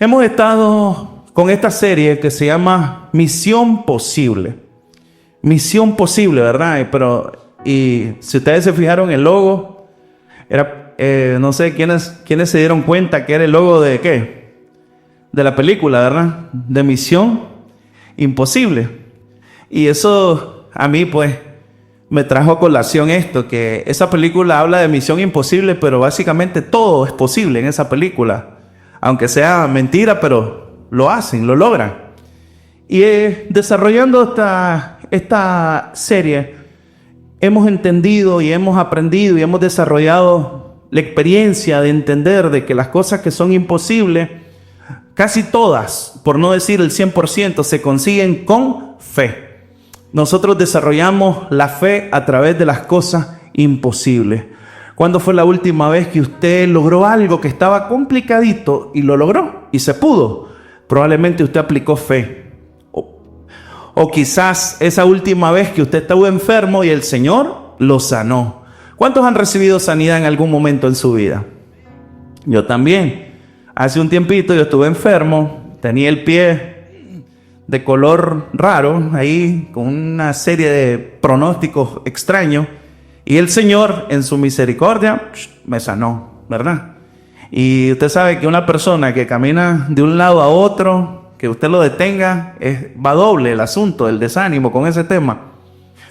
Hemos estado con esta serie que se llama Misión Posible. Misión Posible, ¿verdad? Y si ustedes se fijaron, el logo era, no sé quiénes se dieron cuenta que era el logo de ¿qué? De la película, ¿verdad? De Misión Imposible. Y eso a mí pues me trajo a colación esto, que esa película habla de Misión Imposible, pero básicamente todo es posible en esa película. Aunque sea mentira, pero lo hacen, lo logran. Y desarrollando esta serie, hemos entendido y hemos aprendido y hemos desarrollado la experiencia de entender de que las cosas que son imposibles, casi todas, por no decir el 100%, se consiguen con fe. Nosotros desarrollamos la fe a través de las cosas imposibles. ¿Cuándo fue la última vez que usted logró algo que estaba complicadito y lo logró y se pudo? Probablemente usted aplicó fe. O quizás esa última vez que usted estuvo enfermo y el Señor lo sanó. ¿Cuántos han recibido sanidad en algún momento en su vida? Yo también. Hace un tiempito yo estuve enfermo, tenía el pie de color raro, ahí con una serie de pronósticos extraños. Y el Señor, en su misericordia, me sanó, ¿verdad? Y usted sabe que una persona que camina de un lado a otro, que usted lo detenga, va doble el asunto, el desánimo con ese tema.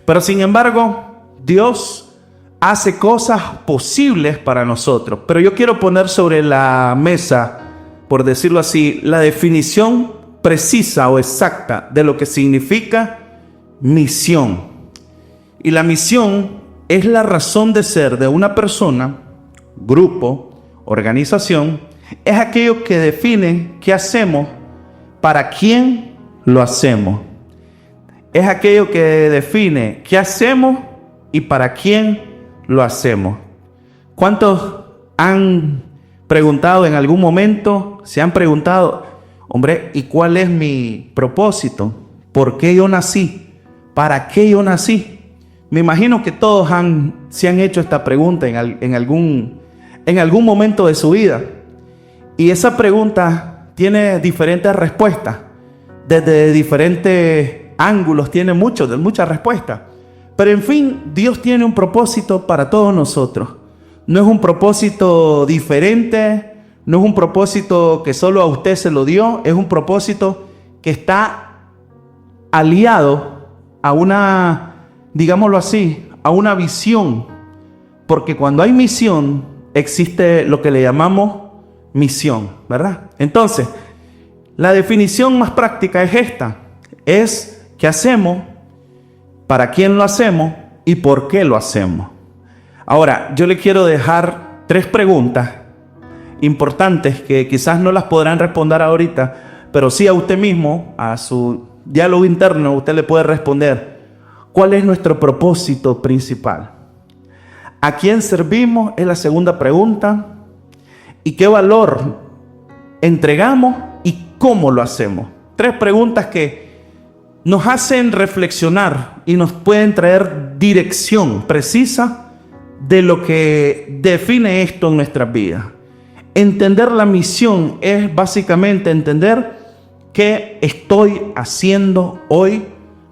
Pero sin embargo, Dios hace cosas posibles para nosotros. Pero yo quiero poner sobre la mesa, por decirlo así, la definición precisa o exacta de lo que significa misión. Y la misión es la razón de ser de una persona, grupo, organización. Es aquello que define qué hacemos, para quién lo hacemos. Es aquello que define qué hacemos y para quién lo hacemos. ¿Cuántos han preguntado en algún momento, se han preguntado, hombre, ¿y cuál es mi propósito? ¿Por qué yo nací? ¿Para qué yo nací? Me imagino que todos se han hecho esta pregunta en algún momento de su vida. Y esa pregunta tiene diferentes respuestas. Desde diferentes ángulos tiene muchas respuestas. Pero en fin, Dios tiene un propósito para todos nosotros. No es un propósito diferente, no es un propósito que solo a usted se lo dio, es un propósito que está aliado a una, digámoslo así, a una visión. Porque cuando hay misión, existe lo que le llamamos misión, ¿verdad? Entonces, la definición más práctica es esta. Es qué hacemos, para quién lo hacemos y por qué lo hacemos. Ahora, yo le quiero dejar 3 preguntas importantes que quizás no las podrán responder ahorita, pero sí a usted mismo, a su diálogo interno, usted le puede responder. ¿Cuál es nuestro propósito principal? ¿A quién servimos? Es la segunda pregunta. ¿Y qué valor entregamos y cómo lo hacemos? 3 preguntas que nos hacen reflexionar y nos pueden traer dirección precisa de lo que define esto en nuestras vidas. Entender la misión es básicamente entender qué estoy haciendo hoy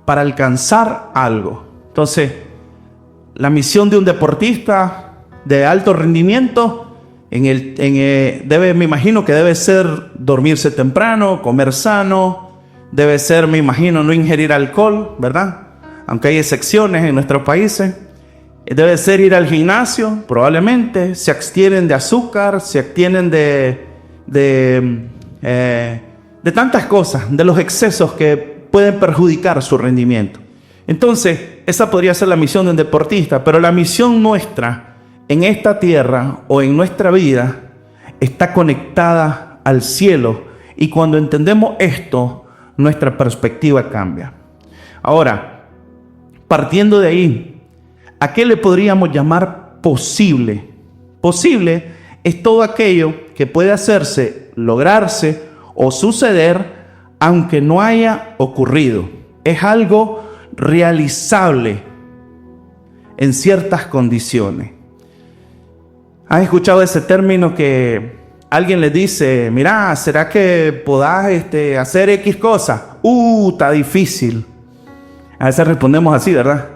para alcanzar algo. Entonces, la misión de un deportista de alto rendimiento me imagino que debe ser dormirse temprano, comer sano, debe ser, me imagino, no ingerir alcohol, ¿verdad? Aunque hay excepciones en nuestros países. Debe ser ir al gimnasio, probablemente. Se abstienen de azúcar, se abstienen de tantas cosas, de los excesos que pueden perjudicar su rendimiento. Entonces, esa podría ser la misión de un deportista, pero la misión nuestra en esta tierra o en nuestra vida está conectada al cielo, y cuando entendemos esto, nuestra perspectiva cambia. Ahora, partiendo de ahí, ¿a qué le podríamos llamar posible? Posible es todo aquello que puede hacerse, lograrse o suceder aunque no haya ocurrido. Es algo realizable en ciertas condiciones. ¿Has escuchado ese término que alguien les dice, mira, ¿será que podás hacer X cosa? Está difícil. A veces respondemos así, ¿verdad?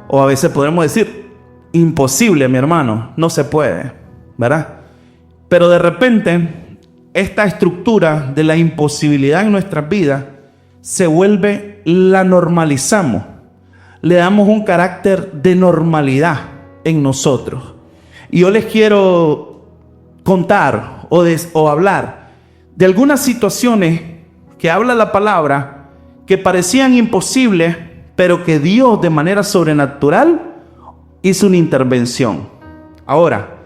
O a veces podemos decir, imposible, mi hermano, no se puede, ¿verdad? Pero de repente, esta estructura de la imposibilidad en nuestras vidas se vuelve, la normalizamos. Le damos un carácter de normalidad en nosotros. Y yo les quiero contar o hablar de algunas situaciones que habla la palabra que parecían imposibles, pero que Dios de manera sobrenatural hizo una intervención. Ahora,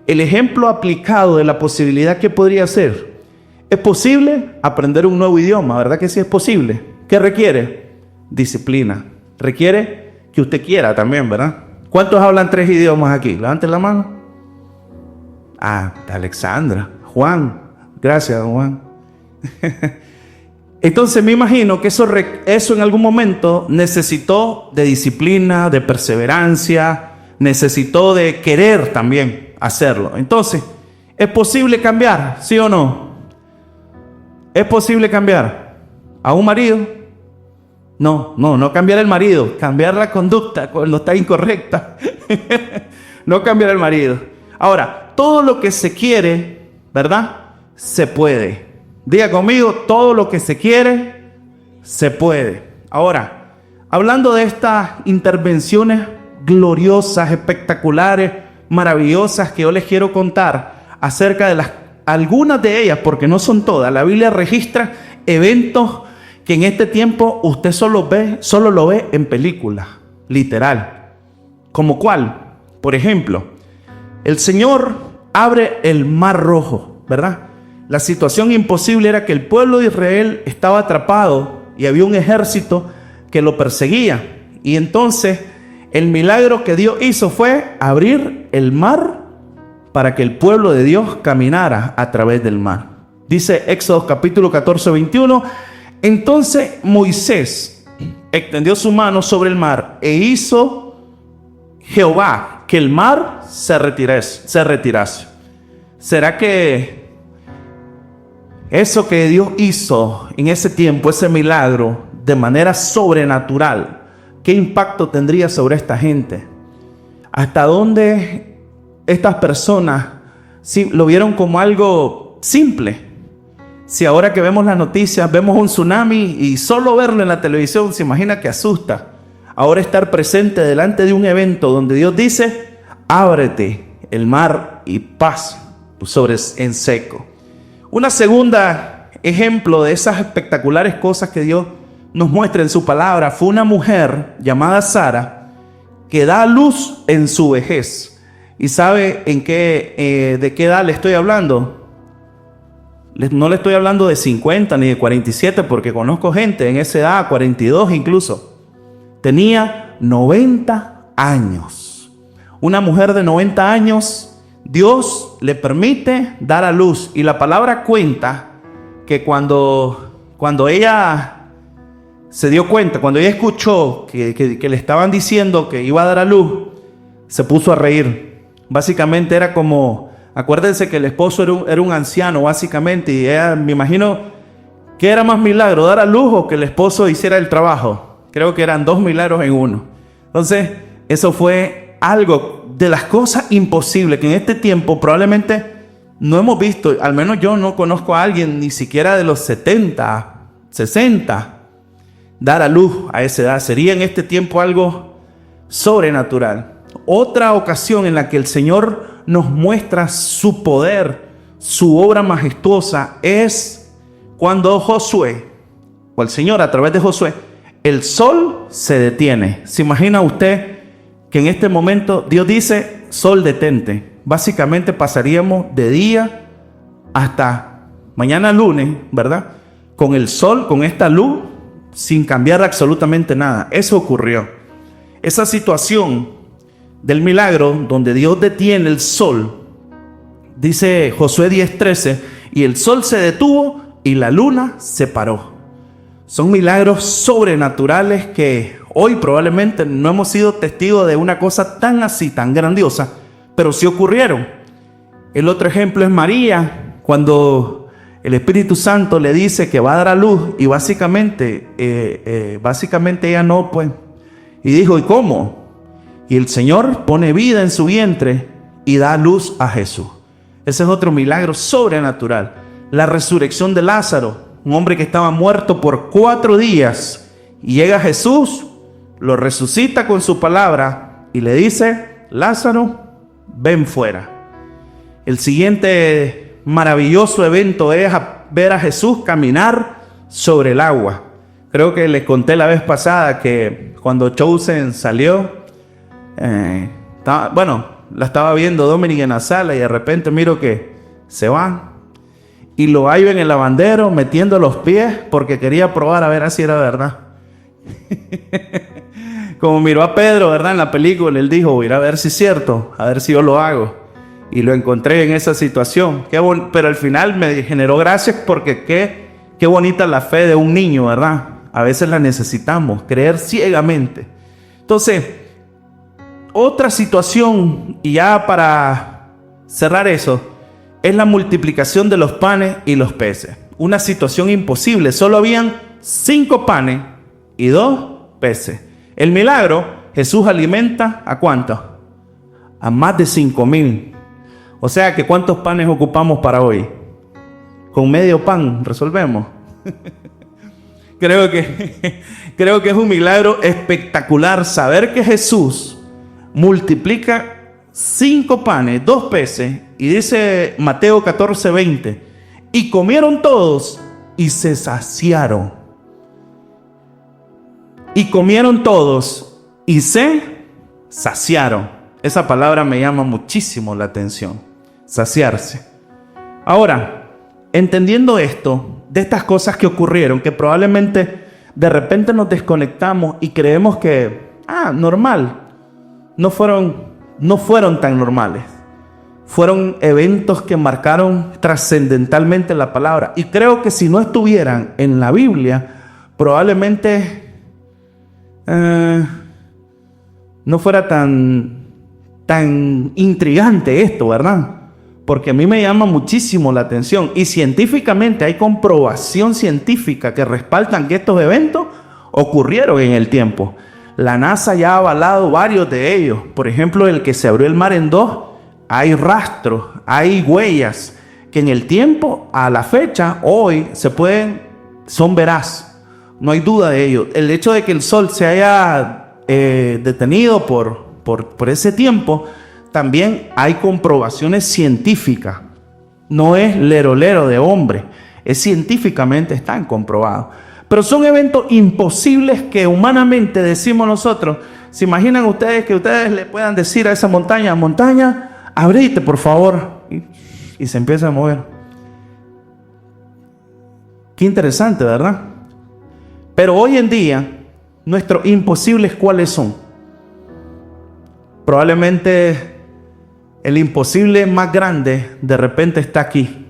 el ejemplo aplicado de la posibilidad que podría ser, es posible aprender un nuevo idioma, ¿verdad que sí es posible? ¿Qué requiere? Disciplina. Requiere que usted quiera también, ¿verdad? ¿Cuántos hablan 3 idiomas aquí? Levanten la mano. Alexandra, Juan. Gracias, Juan. Entonces me imagino que eso en algún momento necesitó de disciplina, de perseverancia, necesitó de querer también hacerlo. Entonces, ¿es posible cambiar? ¿Sí o no? ¿Es posible cambiar a un marido? No cambiar el marido, cambiar la conducta cuando está incorrecta. No cambiar el marido. Ahora, todo lo que se quiere, ¿verdad? Se puede. Diga conmigo, todo lo que se quiere, se puede. Ahora, hablando de estas intervenciones gloriosas, espectaculares, maravillosas que yo les quiero contar acerca de algunas de ellas, porque no son todas. La Biblia registra eventos que en este tiempo usted solo lo ve en películas, literal. ¿Como cuál? Por ejemplo, el Señor abre el Mar Rojo, ¿verdad? La situación imposible era que el pueblo de Israel estaba atrapado y había un ejército que lo perseguía. Y entonces el milagro que Dios hizo fue abrir el mar para que el pueblo de Dios caminara a través del mar. Dice Éxodo capítulo 14, 21. Entonces Moisés extendió su mano sobre el mar e hizo Jehová que el mar se retirase. ¿Será que eso que Dios hizo en ese tiempo, ese milagro de manera sobrenatural, qué impacto tendría sobre esta gente? ¿Hasta dónde estas personas lo vieron como algo simple? Si ahora que vemos las noticias, vemos un tsunami y solo verlo en la televisión se imagina que asusta. Ahora estar presente delante de un evento donde Dios dice, ábrete el mar y paz en seco. Una segunda ejemplo de esas espectaculares cosas que Dios nos muestra en su palabra fue una mujer llamada Sara que da a luz en su vejez. ¿Y sabe de qué edad le estoy hablando? No le estoy hablando de 50 ni de 47 porque conozco gente en esa edad, 42 incluso. Tenía 90 años. Una mujer de 90 años, Dios le permite dar a luz. Y la palabra cuenta que cuando ella se dio cuenta, cuando ella escuchó que le estaban diciendo que iba a dar a luz, se puso a reír. Básicamente era como... Acuérdense que el esposo era un anciano básicamente y ella, me imagino que era más milagro dar a luz o que el esposo hiciera el trabajo. Creo que eran 2 milagros en uno. Entonces eso fue algo de las cosas imposibles que en este tiempo probablemente no hemos visto. Al menos yo no conozco a alguien ni siquiera de los 70, 60 dar a luz a esa edad. Sería en este tiempo algo sobrenatural. Otra ocasión en la que el Señor nos muestra su poder, su obra majestuosa, es cuando Josué, o el Señor a través de Josué, el sol se detiene. ¿Se imagina usted que en este momento Dios dice, sol detente? Básicamente pasaríamos de día hasta mañana lunes, ¿verdad? Con el sol, con esta luz, sin cambiar absolutamente nada. Eso ocurrió. Esa situación del milagro donde Dios detiene el sol, dice Josué 10:13, y el sol se detuvo y la luna se paró. Son milagros sobrenaturales que hoy probablemente no hemos sido testigos de una cosa tan así, tan grandiosa, pero sí ocurrieron. El otro ejemplo es María, cuando el Espíritu Santo le dice que va a dar a luz y básicamente ella no, pues, y dijo, ¿y cómo? Y el Señor pone vida en su vientre y da luz a Jesús. Ese es otro milagro sobrenatural. La resurrección de Lázaro, un hombre que estaba muerto por 4 días, y llega Jesús, lo resucita con su palabra y le dice, Lázaro, ven fuera. El siguiente maravilloso evento es ver a Jesús caminar sobre el agua. Creo que les conté la vez pasada que cuando Chosen salió, la estaba viendo Dominic en la sala y de repente miro que se van y lo hallo en el lavandero metiendo los pies porque quería probar a ver si era verdad. Como miró a Pedro, ¿verdad? En la película, él dijo, voy a ir a ver si es cierto, a ver si yo lo hago. Y lo encontré en esa situación. Pero al final me generó gracias porque qué bonita la fe de un niño, ¿verdad? A veces la necesitamos, creer ciegamente. Entonces, otra situación, y ya para cerrar eso, es la multiplicación de los panes y los peces. Una situación imposible. Solo habían 5 panes y 2 peces. El milagro, Jesús alimenta ¿a cuántos? A más de 5,000. O sea que ¿cuántos panes ocupamos para hoy? Con medio pan resolvemos. Creo que es un milagro espectacular saber que Jesús multiplica 5 panes, 2 peces, y dice Mateo 14:20, y comieron todos y se saciaron. Y comieron todos y se saciaron. Esa palabra me llama muchísimo la atención, saciarse. Ahora, entendiendo esto, de estas cosas que ocurrieron, que probablemente de repente nos desconectamos y creemos que, normal, no fueron tan normales. Fueron eventos que marcaron trascendentalmente la palabra. Y creo que si no estuvieran en la Biblia, probablemente no fuera tan intrigante esto, ¿verdad? Porque a mí me llama muchísimo la atención. Y científicamente hay comprobación científica que respaldan que estos eventos ocurrieron en el tiempo. La NASA ya ha avalado varios de ellos. Por ejemplo, el que se abrió el mar en 2, hay rastros, hay huellas que en el tiempo, a la fecha, hoy, son veraz. No hay duda de ello. El hecho de que el sol se haya detenido por ese tiempo, también hay comprobaciones científicas. No es lero de hombre, es científicamente están comprobados. Pero son eventos imposibles que humanamente decimos nosotros. ¿Se imaginan ustedes que ustedes le puedan decir a esa montaña, abrite por favor? Y se empieza a mover. Qué interesante, ¿verdad? Pero hoy en día, nuestros imposibles, ¿cuáles son? Probablemente el imposible más grande de repente está aquí.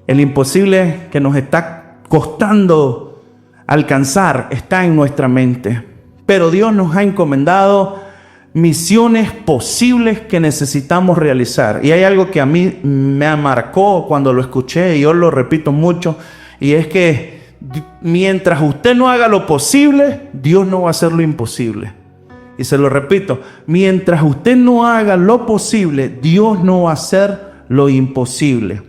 El imposible que nos está costando alcanzar está en nuestra mente. Pero Dios nos ha encomendado misiones posibles que necesitamos realizar. Y hay algo que a mí me marcó cuando lo escuché, y yo lo repito mucho, y es que mientras usted no haga lo posible, Dios no va a hacer lo imposible. Y se lo repito, mientras usted no haga lo posible, Dios no va a hacer lo imposible.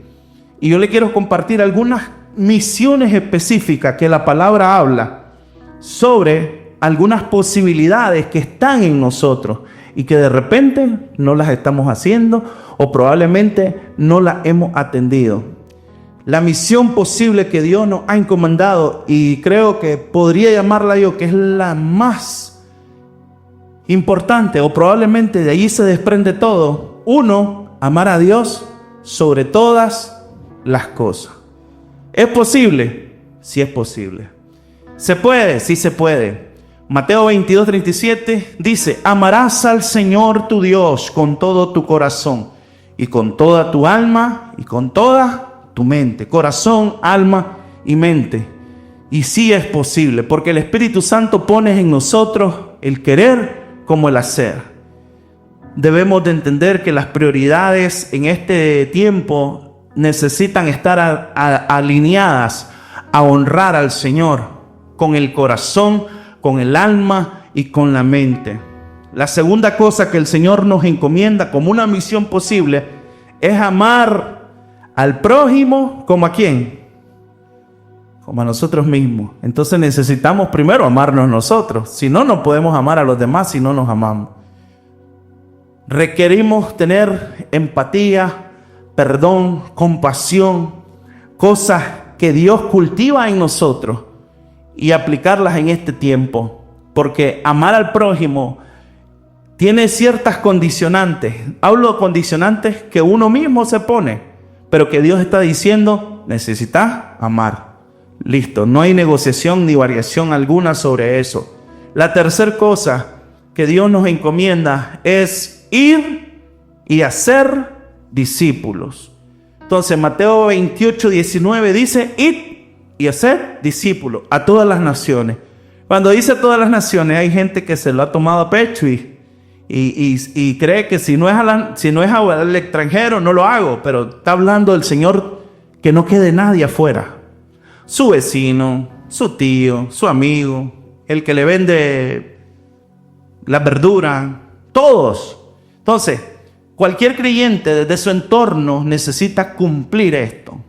Y yo le quiero compartir algunas misiones específicas que la palabra habla sobre algunas posibilidades que están en nosotros y que de repente no las estamos haciendo o probablemente no las hemos atendido. La misión posible que Dios nos ha encomendado, y creo que podría llamarla yo que es la más importante, o probablemente de allí se desprende todo. 1, amar a Dios sobre todas las cosas. ¿Es posible? Sí es posible. ¿Se puede? Sí se puede. Mateo 22:37 dice, amarás al Señor tu Dios con todo tu corazón y con toda tu alma y con toda tu mente. Corazón, alma y mente. Y sí es posible, porque el Espíritu Santo pone en nosotros el querer como el hacer. Debemos de entender que las prioridades en este tiempo necesitan estar alineadas a honrar al Señor con el corazón, con el alma y con la mente. La segunda cosa que el Señor nos encomienda como una misión posible es amar al prójimo como a quién, como a nosotros mismos. Entonces necesitamos primero amarnos nosotros. Si no, no podemos amar a los demás si no nos amamos. Requerimos tener empatía, perdón, compasión, cosas que Dios cultiva en nosotros y aplicarlas en este tiempo. Porque amar al prójimo tiene ciertas condicionantes. Hablo de condicionantes que uno mismo se pone, pero que Dios está diciendo, necesitas amar. Listo, no hay negociación ni variación alguna sobre eso. La tercera cosa que Dios nos encomienda es ir y hacer discípulos. Entonces Mateo 28:19 dice, id y hacer discípulos a todas las naciones. Cuando dice todas las naciones, hay gente que se lo ha tomado a pecho y cree que si no es al extranjero no lo hago, pero está hablando del Señor que no quede nadie afuera. Su vecino, su tío, su amigo, el que le vende la verdura, todos. Entonces, cualquier creyente desde su entorno necesita cumplir esto.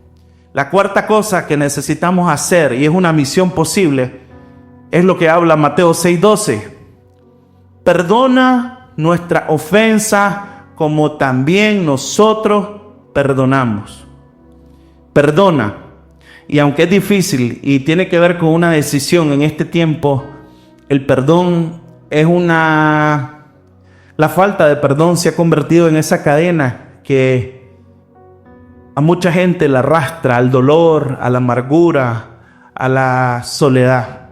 La cuarta cosa que necesitamos hacer, y es una misión posible, es lo que habla Mateo 6:12. Perdona nuestra ofensa como también nosotros perdonamos. Perdona. Y aunque es difícil y tiene que ver con una decisión en este tiempo, el perdón es la falta de perdón se ha convertido en esa cadena que a mucha gente la arrastra al dolor, a la amargura, a la soledad.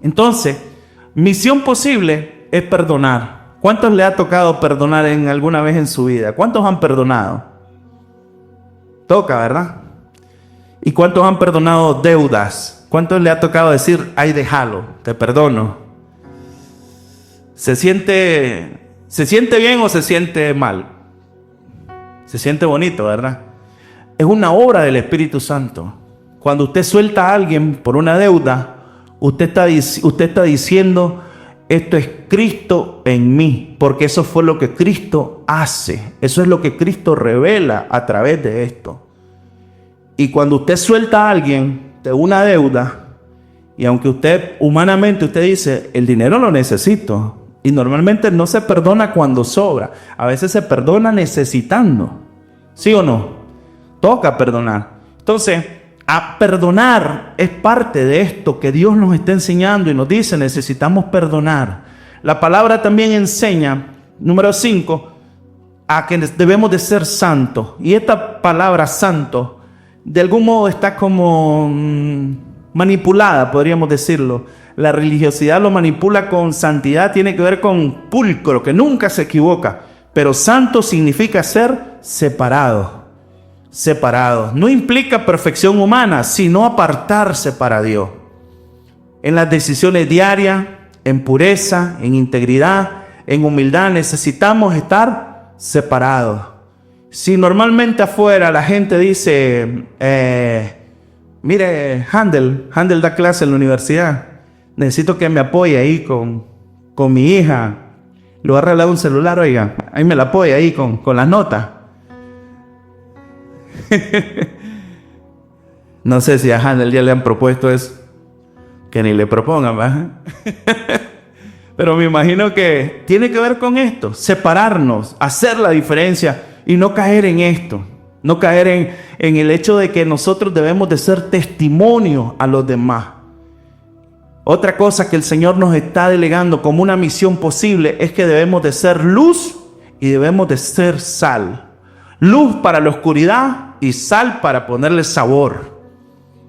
Entonces, misión posible es perdonar. ¿Cuántos le ha tocado perdonar alguna vez en su vida? ¿Cuántos han perdonado? Toca, ¿verdad? ¿Y cuántos han perdonado deudas? ¿Cuántos le ha tocado decir, ay, déjalo, te perdono? ¿Se siente bien o se siente mal? Se siente bonito, ¿verdad? Es una obra del Espíritu Santo. Cuando usted suelta a alguien por una deuda, usted está diciendo, esto es Cristo en mí, porque eso fue lo que Cristo hace. Eso es lo que Cristo revela a través de esto. Y cuando usted suelta a alguien de una deuda, y aunque usted humanamente usted dice, el dinero lo necesito, y normalmente no se perdona cuando sobra, a veces se perdona necesitando, ¿sí o no? Toca perdonar. Entonces, a perdonar es parte de esto que Dios nos está enseñando y nos dice, necesitamos perdonar. La palabra también enseña, número 5, a que debemos de ser santos. Y esta palabra santo, de algún modo está como manipulada, podríamos decirlo. La religiosidad lo manipula con santidad, tiene que ver con pulcro, que nunca se equivoca. Pero santo significa ser separado. Separado. No implica perfección humana, sino apartarse para Dios. En las decisiones diarias, en pureza, en integridad, en humildad, necesitamos estar separados. Si normalmente afuera la gente dice, mire, Handel da clase en la universidad, necesito que me apoye ahí con mi hija, le voy a arreglar un celular, oiga, ahí me la apoya ahí con las notas. No sé si a Handel ya le han propuesto eso, que ni le propongan, ¿verdad? Pero me imagino que tiene que ver con esto, separarnos, hacer la diferencia y no caer en esto, no caer en el hecho de que nosotros debemos de ser testimonio a los demás. Otra cosa que el Señor nos está delegando como una misión posible es que debemos de ser luz y debemos de ser sal. Luz para la oscuridad y sal para ponerle sabor,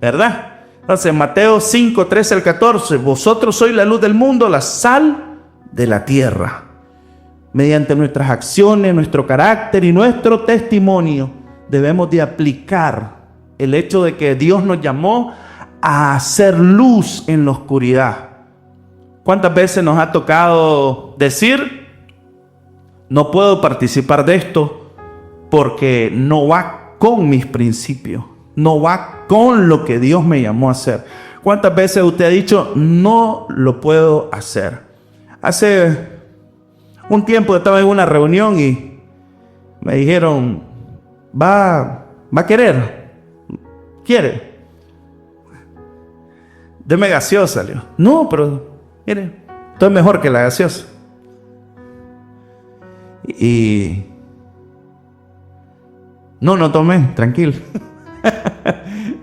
¿verdad? Entonces Mateo 5, 13 al 14, vosotros sois la luz del mundo, la sal de la tierra. Mediante nuestras acciones, nuestro carácter y nuestro testimonio debemos de aplicar el hecho de que Dios nos llamó a hacer luz en la oscuridad. ¿Cuántas veces nos ha tocado decir, no puedo participar de esto porque no va con mis principios, no va con lo que Dios me llamó a hacer. ¿Cuántas veces usted ha dicho, no lo puedo hacer? Hace un tiempo estaba en una reunión y me dijeron, ¿va a querer? ¿Quiere? Deme gaseosa. Le digo, no, pero mire, esto es mejor que la gaseosa. Y no tomé, tranquilo.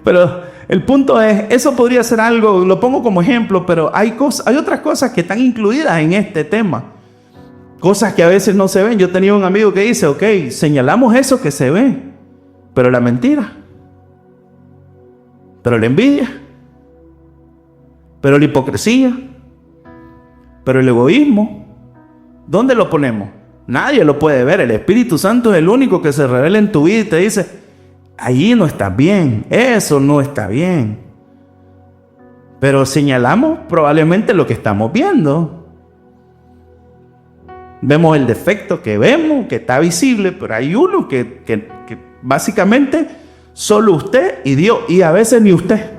Pero el punto es, eso podría ser algo, lo pongo como ejemplo, pero hay otras cosas que están incluidas en este tema. Cosas que a veces no se ven. Yo tenía un amigo que dice, ok, señalamos eso que se ve, pero la mentira, pero la envidia, pero la hipocresía, pero el egoísmo, ¿dónde lo ponemos? Nadie lo puede ver. El Espíritu Santo es el único que se revela en tu vida y te dice, allí no estás bien, eso no está bien. Pero señalamos probablemente lo que estamos viendo. Vemos el defecto que vemos, que está visible, pero hay uno que básicamente solo usted y Dios, y a veces ni usted.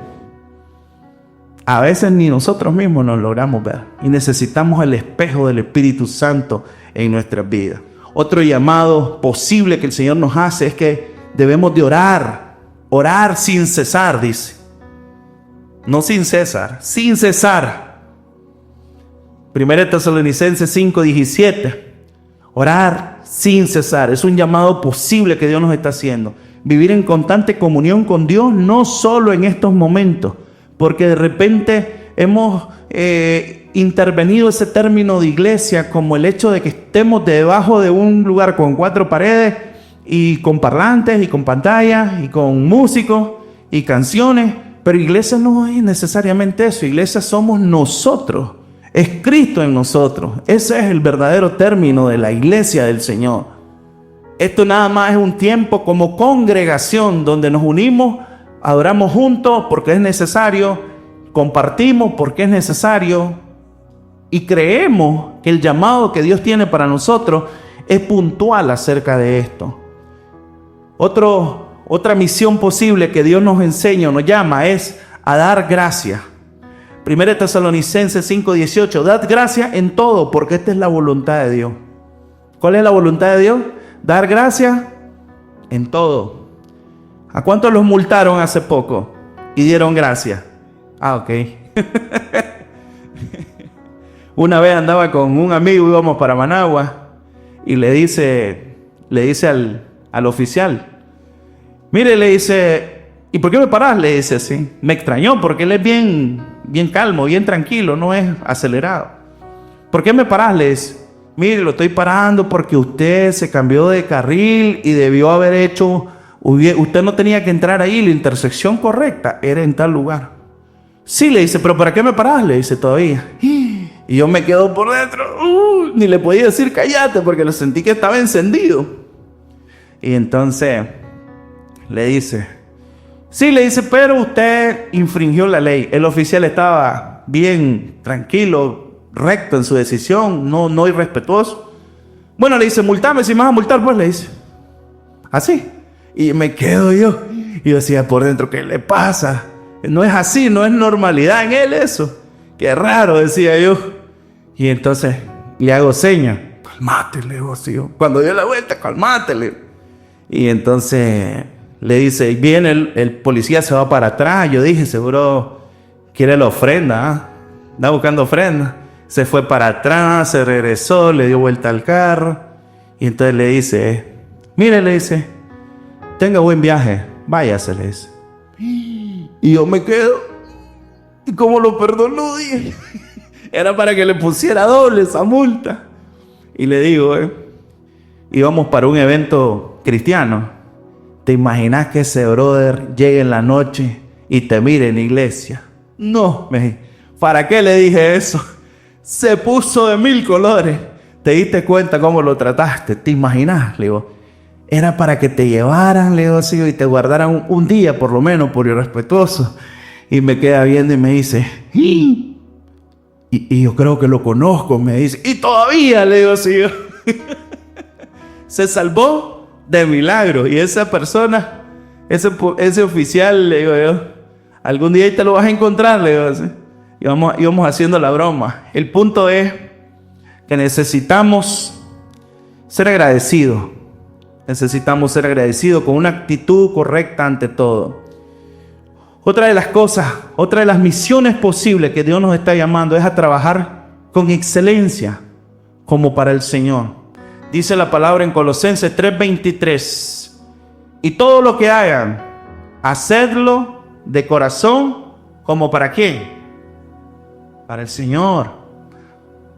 A veces ni nosotros mismos nos logramos ver. Y necesitamos el espejo del Espíritu Santo en nuestras vidas. Otro llamado posible que el Señor nos hace es que debemos de orar sin cesar, dice. No sin cesar, sin cesar. 1 Tesalonicenses 5:17. Orar sin cesar. Es un llamado posible que Dios nos está haciendo. Vivir en constante comunión con Dios, no solo en estos momentos, porque de repente hemos intervenido ese término de iglesia como el hecho de que estemos debajo de un lugar con 4 paredes y con parlantes y con pantallas y con músicos y canciones. Pero iglesia no es necesariamente eso. Iglesia somos nosotros. Es Cristo en nosotros. Ese es el verdadero término de la iglesia del Señor. Esto nada más es un tiempo como congregación donde nos unimos, adoramos juntos porque es necesario, compartimos porque es necesario y creemos que el llamado que Dios tiene para nosotros es puntual acerca de esto. Otra misión posible que Dios nos enseña o nos llama es a dar gracias. 1 Tesalonicenses 5:18, dad gracias en todo porque esta es la voluntad de Dios. ¿Cuál es la voluntad de Dios? Dar gracias en todo. ¿A cuántos los multaron hace poco y dieron gracias? Ok. Una vez andaba con un amigo, íbamos para Managua, y le dice al oficial, mire, le dice, ¿y por qué me parás? Le dice así. Me extrañó porque él es bien calmo, bien tranquilo, no es acelerado. ¿Por qué me parás? Le dice, mire, lo estoy parando porque usted se cambió de carril y debió haber hecho, usted no tenía que entrar ahí, la intersección correcta era en tal lugar. Sí, le dice, pero ¿para qué me parás? Le dice todavía. Y yo me quedo por dentro, ni le podía decir cállate porque lo sentí que estaba encendido. Y entonces le dice, sí, le dice, pero usted infringió la ley. El oficial estaba bien tranquilo, recto en su decisión, no irrespetuoso. Bueno, le dice, multame, si me vas a multar, pues le dice. Así. Y me quedo yo. Y yo decía por dentro, ¿qué le pasa? No es así, no es normalidad en él eso. Qué raro, decía yo. Y entonces le hago seña. Calmate, le digo así. Cuando dio la vuelta, calmate, le digo. Y entonces le dice, viene el policía, se va para atrás. Yo dije, seguro quiere la ofrenda, ¿eh? Anda buscando ofrenda. Se fue para atrás, se regresó, le dio vuelta al carro. Y entonces le dice, mire, le dice, tenga buen viaje, váyase, le dice. Y yo me quedo, ¿y cómo lo perdonó? Dije, era para que le pusiera doble esa multa. Y le digo, íbamos para un evento cristiano. ¿Te imaginas que ese brother llegue en la noche y te mire en la iglesia? No, me dije, ¿para qué le dije eso? Se puso de 1000 colores. ¿Te diste cuenta cómo lo trataste? ¿Te imaginas? Le digo, era para que te llevaran, le digo así, y te guardaran un día por lo menos por irrespetuoso. Y me queda viendo y me dice, y yo creo que lo conozco, me dice. Y todavía, le digo así, se salvó de milagro. Y esa persona ese oficial, le digo yo, algún día ahí te lo vas a encontrar, le digo así. Íbamos haciendo la broma. El punto es que necesitamos ser agradecidos. Necesitamos ser agradecidos con una actitud correcta ante todo. Otra de las cosas, otra de las misiones posibles que Dios nos está llamando es a trabajar con excelencia como para el Señor. Dice la palabra en Colosenses 3:23. Y todo lo que hagan, hacedlo de corazón, ¿como para quién? Para el Señor.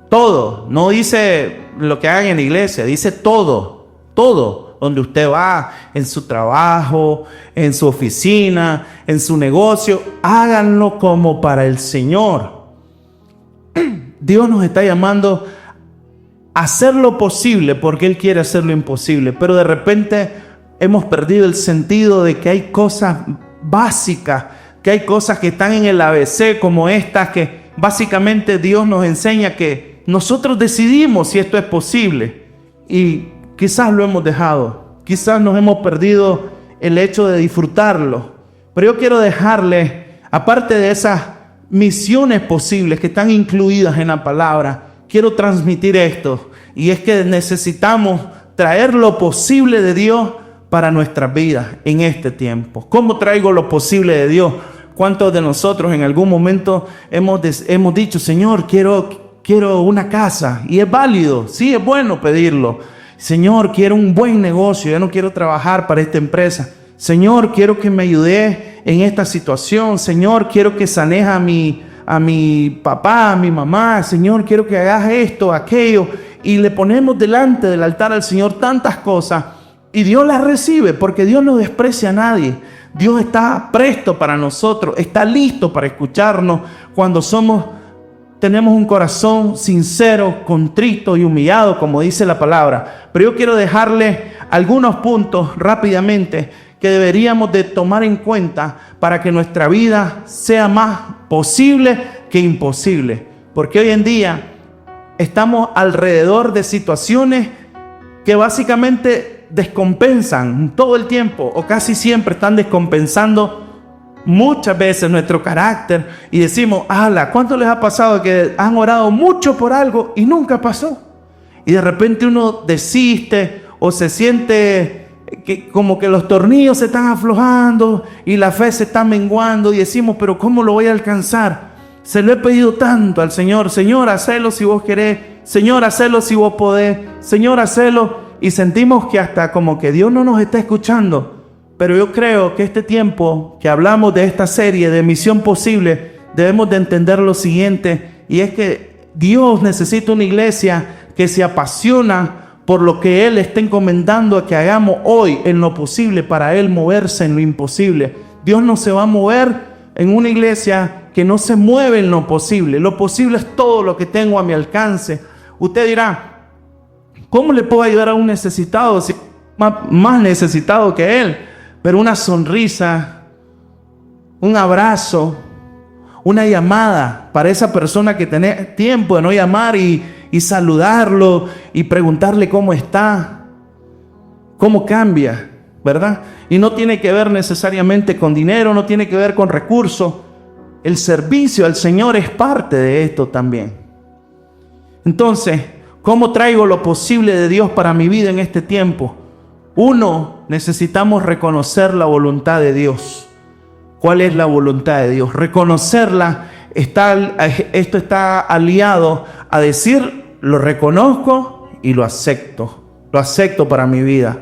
Todo. No dice lo que hagan en la iglesia, dice todo. Todo. Donde usted va, en su trabajo, en su oficina, en su negocio, háganlo como para el Señor. Dios nos está llamando a hacer lo posible porque Él quiere hacer lo imposible. Pero de repente hemos perdido el sentido de que hay cosas básicas, que hay cosas que están en el ABC como estas, que básicamente Dios nos enseña que nosotros decidimos si esto es posible. Y quizás lo hemos dejado, quizás nos hemos perdido el hecho de disfrutarlo. Pero yo quiero dejarle, aparte de esas misiones posibles que están incluidas en la palabra, quiero transmitir esto. Y es que necesitamos traer lo posible de Dios para nuestras vidas en este tiempo. ¿Cómo traigo lo posible de Dios? ¿Cuántos de nosotros en algún momento hemos dicho, Señor, quiero una casa? Y es válido, sí, es bueno pedirlo. Señor, quiero un buen negocio, yo no quiero trabajar para esta empresa. Señor, quiero que me ayudes en esta situación. Señor, quiero que sanes a mi papá, a mi mamá. Señor, quiero que hagas esto, aquello. Y le ponemos delante del altar al Señor tantas cosas. Y Dios las recibe porque Dios no desprecia a nadie. Dios está presto para nosotros, está listo para escucharnos cuando tenemos un corazón sincero, contrito y humillado, como dice la palabra. Pero yo quiero dejarle algunos puntos rápidamente que deberíamos de tomar en cuenta para que nuestra vida sea más posible que imposible. Porque hoy en día estamos alrededor de situaciones que básicamente descompensan todo el tiempo, o casi siempre están descompensando muchas veces nuestro carácter, y decimos, ¡hala! ¿Cuánto les ha pasado que han orado mucho por algo y nunca pasó? Y de repente uno desiste o se siente que como que los tornillos se están aflojando y la fe se está menguando, y decimos, pero ¿cómo lo voy a alcanzar? Se lo he pedido tanto al Señor. Señor, hacelo si vos querés. Señor, hacelo si vos podés. Señor, hacelo. Y sentimos que hasta como que Dios no nos está escuchando. Pero yo creo que este tiempo que hablamos de esta serie de Misión Posible, debemos de entender lo siguiente, y es que Dios necesita una iglesia que se apasiona por lo que Él está encomendando a que hagamos hoy en lo posible para Él moverse en lo imposible. Dios no se va a mover en una iglesia que no se mueve en lo posible. Lo posible es todo lo que tengo a mi alcance. Usted dirá, ¿cómo le puedo ayudar a un necesitado si más necesitado que él? Pero una sonrisa, un abrazo, una llamada para esa persona que tiene tiempo de no llamar y saludarlo y preguntarle cómo está, cómo cambia, ¿verdad? Y no tiene que ver necesariamente con dinero, no tiene que ver con recursos. El servicio al Señor es parte de esto también. Entonces, ¿cómo traigo lo posible de Dios para mi vida en este tiempo? Uno, necesitamos reconocer la voluntad de Dios. ¿Cuál es la voluntad de Dios? Reconocerla, esto está aliado a decir, lo reconozco y lo acepto para mi vida.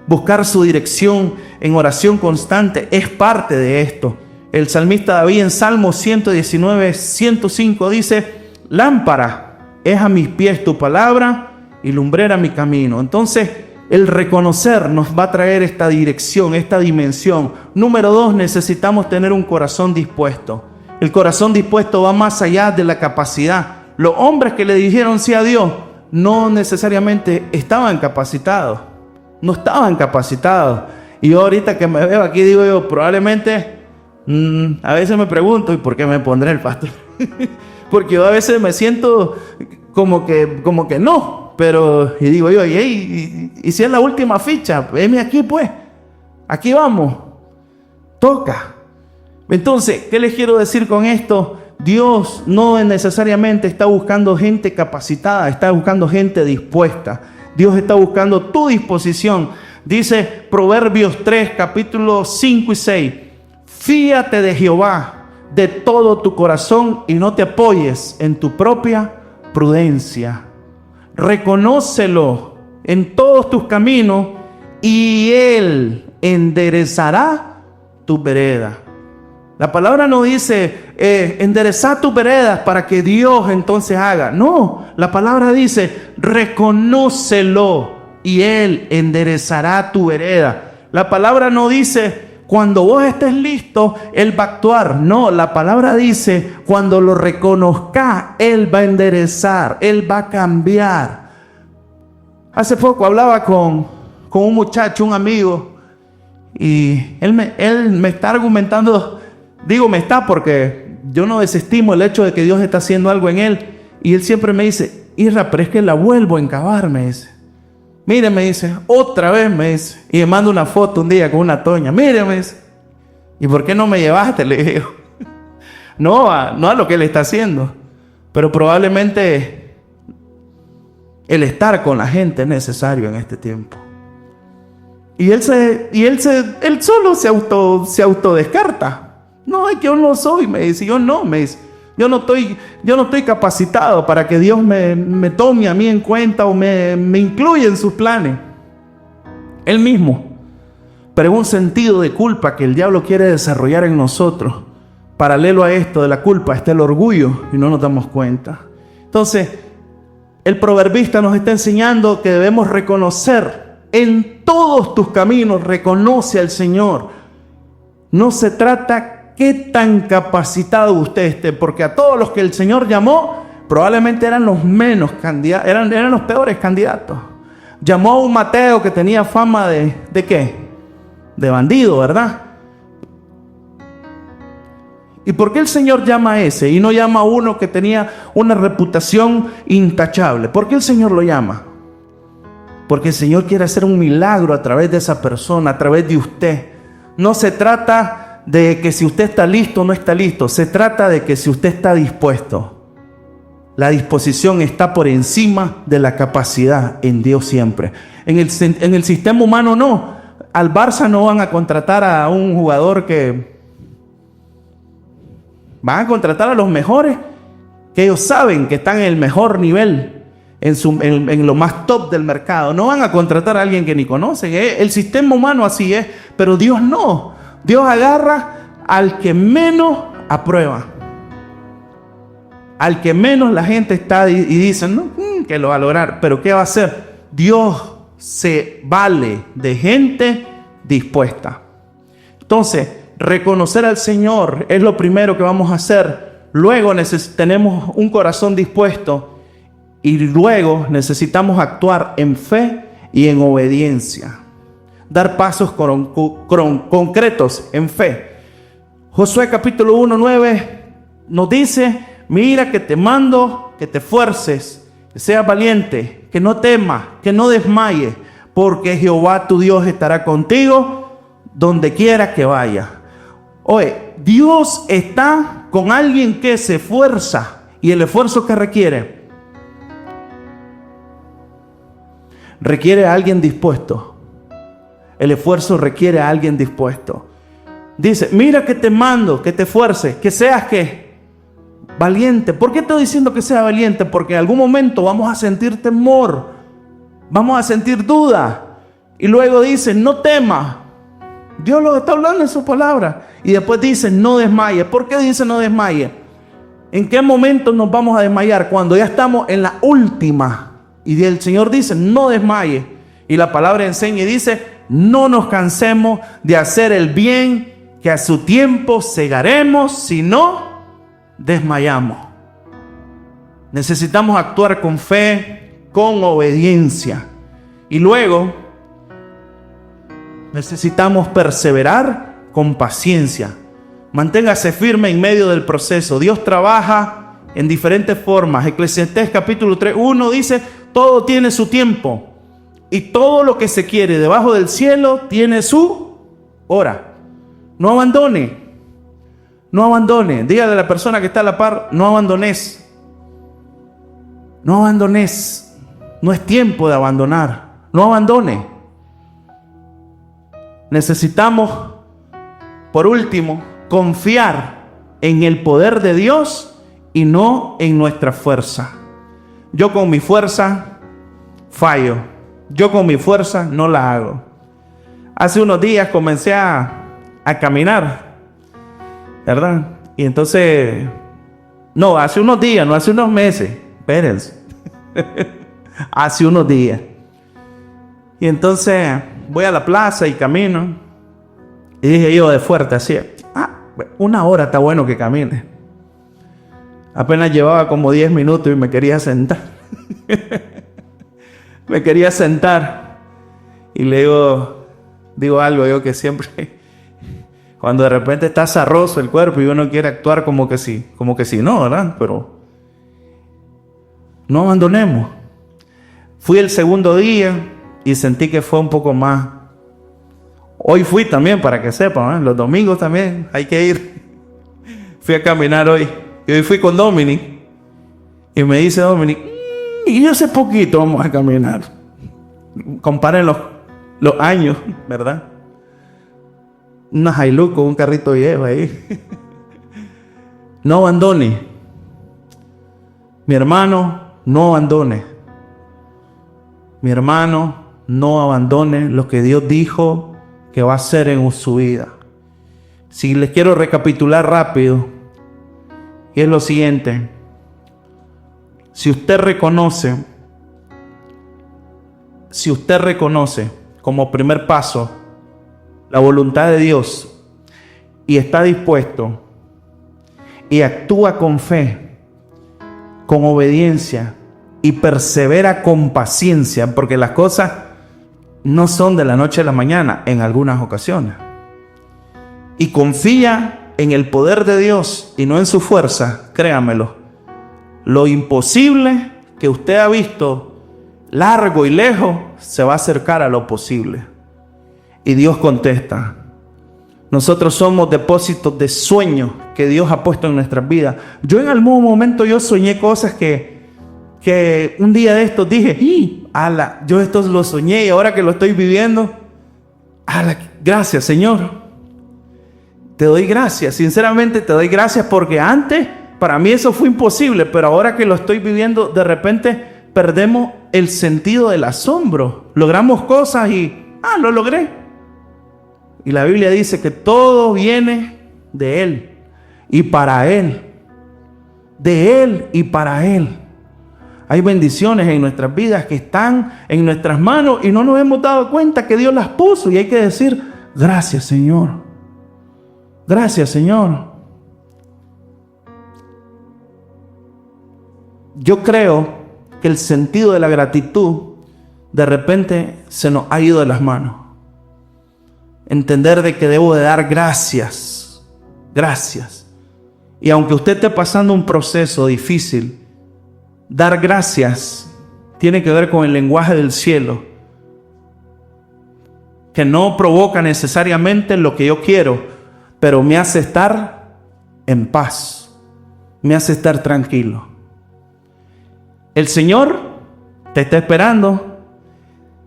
Buscar su dirección en oración constante es parte de esto. El salmista David en Salmo 119, 105 dice, lámpara es a mis pies tu palabra y lumbrera mi camino. Entonces, el reconocer nos va a traer esta dirección, esta dimensión. Número 2, necesitamos tener un corazón dispuesto. El corazón dispuesto va más allá de la capacidad. Los hombres que le dijeron sí a Dios no necesariamente estaban capacitados. No estaban capacitados. Y yo ahorita que me veo aquí digo yo, probablemente, a veces me pregunto, ¿y por qué me pondré el pastor? Porque yo a veces me siento como que no. Pero, y digo yo, y si es la última ficha, venme aquí pues, aquí vamos. Toca. Entonces, ¿qué les quiero decir con esto? Dios no necesariamente está buscando gente capacitada, está buscando gente dispuesta. Dios está buscando tu disposición. Dice Proverbios 3, capítulos 5 y 6. Fíate de Jehová de todo tu corazón y no te apoyes en tu propia prudencia. Reconócelo en todos tus caminos y Él enderezará tu vereda. La palabra no dice enderezar tus veredas para que Dios entonces haga. No, la palabra dice reconócelo y Él enderezará tu vereda. La palabra no dice cuando vos estés listo, Él va a actuar. No, la palabra dice cuando lo reconozcas, Él va a enderezar, Él va a cambiar. Hace poco hablaba con un muchacho, un amigo, y él me está argumentando, porque yo no desestimo el hecho de que Dios está haciendo algo en él, y él siempre me dice, Isra, pero es que la vuelvo a encavar, me dice. Mire, me dice, otra vez, me dice, y me manda una foto un día con una toña, mire, me dice, ¿y por qué no me llevaste? Le digo, no a lo que él está haciendo, pero probablemente el estar con la gente es necesario en este tiempo. Y él solo se autodescarta. No, es que yo no soy, me dice, yo no estoy capacitado para que Dios me tome a mí en cuenta o me incluya en sus planes. Él mismo. Pero es un sentido de culpa que el diablo quiere desarrollar en nosotros. Paralelo a esto de la culpa está el orgullo y no nos damos cuenta. Entonces, el proverbista nos está enseñando que debemos reconocer en todos tus caminos, reconoce al Señor. No se trata qué tan capacitado usted esté, porque a todos los que el Señor llamó, probablemente eran los menos candidatos, eran los peores candidatos. Llamó a un Mateo que tenía fama ¿de qué? De bandido, ¿verdad? ¿Y por qué el Señor llama a ese y no llama a uno que tenía una reputación intachable? ¿Por qué el Señor lo llama? Porque el Señor quiere hacer un milagro a través de esa persona, a través de usted. No se trata de que si usted está listo o no está listo. Se trata de que si usted está dispuesto. La disposición está por encima de la capacidad en Dios siempre. En el sistema humano no. Al Barça no van a contratar a un jugador que... Van a contratar a los mejores, que ellos saben que están en el mejor nivel. En lo más top del mercado. No van a contratar a alguien que ni conocen. El sistema humano así es, pero Dios no. Dios agarra al que menos aprueba, al que menos la gente está y dicen no, que lo va a lograr. Pero ¿qué va a hacer? Dios se vale de gente dispuesta. Entonces, reconocer al Señor es lo primero que vamos a hacer. Luego tenemos un corazón dispuesto. Y luego necesitamos actuar en fe y en obediencia. Dar pasos concretos en fe. Josué capítulo 1:9 nos dice, mira que te mando que te esfuerces, que seas valiente, que no temas, que no desmayes, porque Jehová tu Dios estará contigo donde quiera que vaya. Oye, Dios está con alguien que se esfuerza. ¿Y el esfuerzo que requiere? Requiere a alguien dispuesto. El esfuerzo requiere a alguien dispuesto. Dice, mira que te mando, que te esfuerces, que seas ¿qué? Valiente. ¿Por qué estoy diciendo que sea valiente? Porque en algún momento vamos a sentir temor, vamos a sentir duda. Y luego dice, no temas. Dios lo está hablando en su palabra. Y después dice, no desmayes. ¿Por qué dice no desmayes? ¿En qué momento nos vamos a desmayar? Cuando ya estamos en la última. Y el Señor dice, no desmayes. Y la palabra enseña y dice, no nos cansemos de hacer el bien, que a su tiempo segaremos si no desmayamos. Necesitamos actuar con fe, con obediencia. Y luego necesitamos perseverar con paciencia. Manténgase firme en medio del proceso. Dios trabaja en diferentes formas. Eclesiastés capítulo 3:1 dice, todo tiene su tiempo y todo lo que se quiere debajo del cielo tiene su hora. No abandone. No abandone. Dígale a la persona que está a la par, no abandones. No abandones. No es tiempo de abandonar. No abandone. Necesitamos, por último, confiar en el poder de Dios y no en nuestra fuerza. Yo con mi fuerza fallo. Yo con mi fuerza no la hago. Hace unos días comencé a caminar, ¿verdad? Y entonces, no, hace unos días, no hace unos meses. Espérense. Hace unos días. Y entonces voy a la plaza y camino. Y dije yo de fuerte así, 1 hora está bueno que camine. Apenas llevaba como 10 minutos y me quería sentar. Me quería sentar. Y le digo algo yo que siempre, cuando de repente está zarroso el cuerpo y uno quiere actuar como que sí no, ¿verdad? Pero no abandonemos. Fui el segundo día y sentí que fue un poco más. Hoy fui también, para que sepan, ¿eh? Los domingos también hay que ir. Fui a caminar hoy. Y hoy fui con Dominic. Y me dice Dominic, y hace poquito vamos a caminar. Comparen los años, ¿verdad? Una Hilux con un carrito viejo ahí. No abandone. Mi hermano, no abandone. Mi hermano, no abandone lo que Dios dijo que va a hacer en su vida. Si les quiero recapitular rápido, y es lo siguiente. Si usted reconoce como primer paso la voluntad de Dios y está dispuesto y actúa con fe, con obediencia y persevera con paciencia, porque las cosas no son de la noche a la mañana en algunas ocasiones, y confía en el poder de Dios y no en su fuerza, créamelo, lo imposible que usted ha visto largo y lejos se va a acercar a lo posible. Y Dios contesta. Nosotros somos depósitos de sueños que Dios ha puesto en nuestras vidas. Yo en algún momento yo soñé cosas que un día de estos dije, yo esto lo soñé y ahora que lo estoy viviendo, gracias Señor. Te doy gracias, sinceramente te doy gracias, porque antes para mí eso fue imposible, pero ahora que lo estoy viviendo, de repente perdemos el sentido del asombro. Logramos cosas y, lo logré. Y la Biblia dice que todo viene de Él y para Él. De Él y para Él. Hay bendiciones en nuestras vidas que están en nuestras manos y no nos hemos dado cuenta que Dios las puso. Y hay que decir, gracias Señor. Gracias Señor. Yo creo que el sentido de la gratitud de repente se nos ha ido de las manos. Entender de que debo de dar gracias. Gracias. Y aunque usted esté pasando un proceso difícil, dar gracias tiene que ver con el lenguaje del cielo, que no provoca necesariamente lo que yo quiero, pero me hace estar en paz, me hace estar tranquilo. El Señor te está esperando,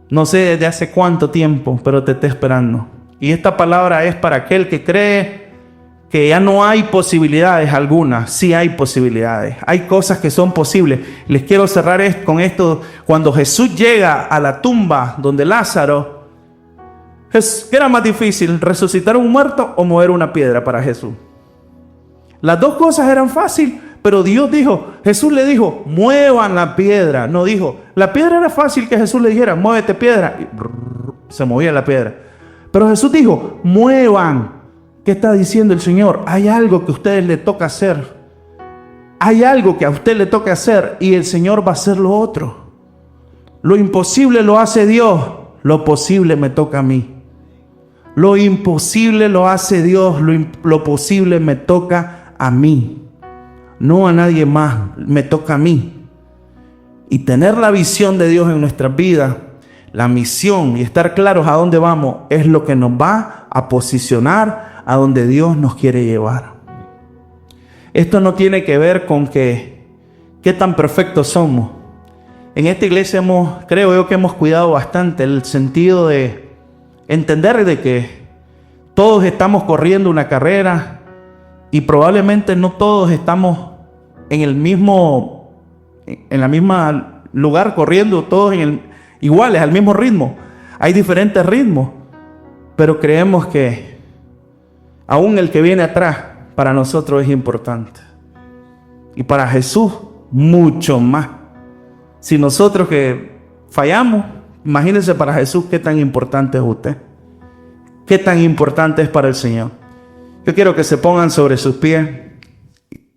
no sé desde hace cuánto tiempo, pero te está esperando. Y esta palabra es para aquel que cree que ya no hay posibilidades algunas. Sí hay posibilidades, hay cosas que son posibles. Les quiero cerrar con esto. Cuando Jesús llega a la tumba donde Lázaro, ¿qué era más difícil? ¿Resucitar un muerto o mover una piedra para Jesús? Las dos cosas eran fáciles, pero Jesús le dijo, muevan la piedra. No dijo, la piedra era fácil que Jesús le dijera, muévete piedra. Y se movía la piedra. Pero Jesús dijo, muevan. ¿Qué está diciendo el Señor? Hay algo que a ustedes les toca hacer. Hay algo que a usted le toca hacer y el Señor va a hacer lo otro. Lo imposible lo hace Dios, lo posible me toca a mí. Lo imposible lo hace Dios, lo posible me toca a mí. No a nadie más, me toca a mí. Y tener la visión de Dios en nuestras vidas, la misión y estar claros a dónde vamos, es lo que nos va a posicionar a donde Dios nos quiere llevar. Esto no tiene que ver con qué tan perfectos somos. En esta iglesia creo yo que hemos cuidado bastante el sentido de entender de que todos estamos corriendo una carrera y probablemente no todos estamos en la misma lugar corriendo, todos iguales, al mismo ritmo. Hay diferentes ritmos, pero creemos que aún el que viene atrás para nosotros es importante. Y para Jesús, mucho más. Si nosotros que fallamos, imagínense para Jesús qué tan importante es usted. Qué tan importante es para el Señor. Yo quiero que se pongan sobre sus pies.